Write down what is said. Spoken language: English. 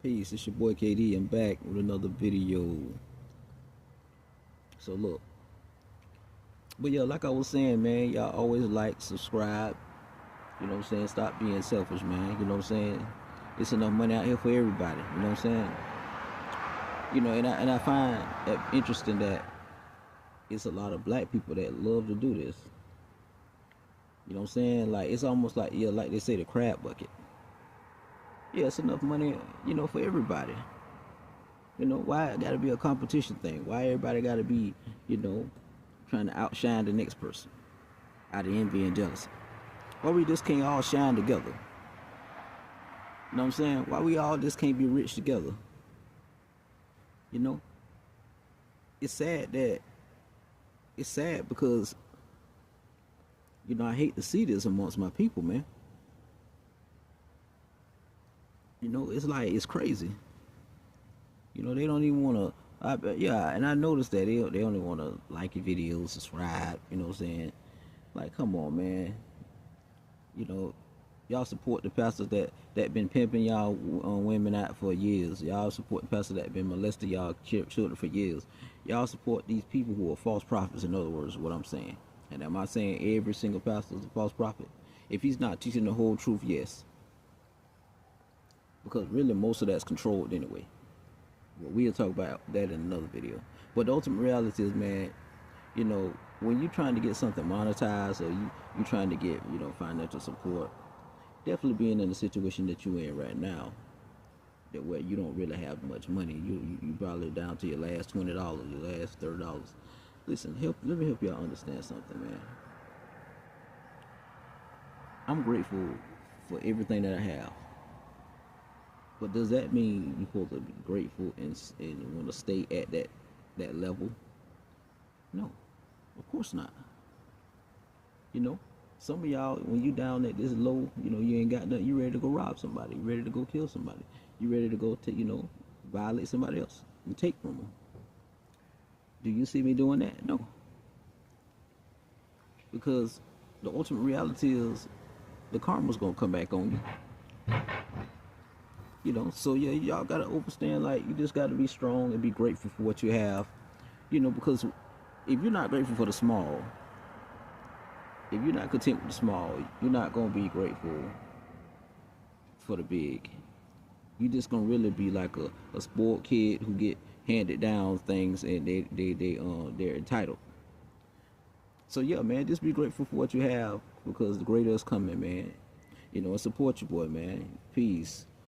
Peace, it's your boy KD. I'm back with another video. So look, but yeah, like I was saying, man, y'all always like, subscribe. You know what I'm saying? Stop being selfish, man. You know what I'm saying? It's enough money out here for everybody. You know what I'm saying? And I find it interesting that it's a lot of black people that love to do this. You know what I'm saying? Like it's almost like, yeah, like they say, the crab bucket. Yeah, it's enough money, for everybody. Why it gotta be a competition thing? Why everybody gotta be, you know, trying to outshine the next person out of envy and jealousy? Why we just can't all shine together? You know what I'm saying? Why we all just can't be rich together? You know? It's sad that it's sad because I hate to see this amongst my people, man. It's like it's crazy. They don't even want to. Yeah, and I noticed that they only want to like your videos, subscribe. You know what I'm saying? Like, come on, man. You know, y'all support the pastors that been pimping y'all women out for years. Y'all support the pastors that been molesting y'all children for years. Y'all support these people who are false prophets. In other words, what I'm saying. And am I saying every single pastor is a false prophet? If he's not teaching the whole truth, yes. Because really, most of that's controlled anyway. Well, we'll talk about that in another video. But the ultimate reality is, man, when you're trying to get something monetized, or you trying to get, financial support, definitely being in the situation that you're in right now, that where you don't really have much money, you probably down to your last $20, your last $30. Listen, let me help y'all understand something, man. I'm grateful for everything that I have. But does that mean you're supposed to be grateful and want to stay at that level? No, of course not. Some of y'all, when you down at this low, you ain't got nothing. You ready to go rob somebody? You ready to go kill somebody? You ready to go to violate somebody else and take from them? Do you see me doing that? No, because the ultimate reality is the karma's gonna come back on you. So yeah, y'all gotta understand, like, you just gotta be strong and be grateful for what you have. Because if you're not grateful for the small, if you're not content with the small, you're not gonna be grateful for the big. You just gonna really be like a spoiled kid who get handed down things and they're entitled. So yeah, man, just be grateful for what you have, because the greater is coming, man. And support your boy, man. Peace.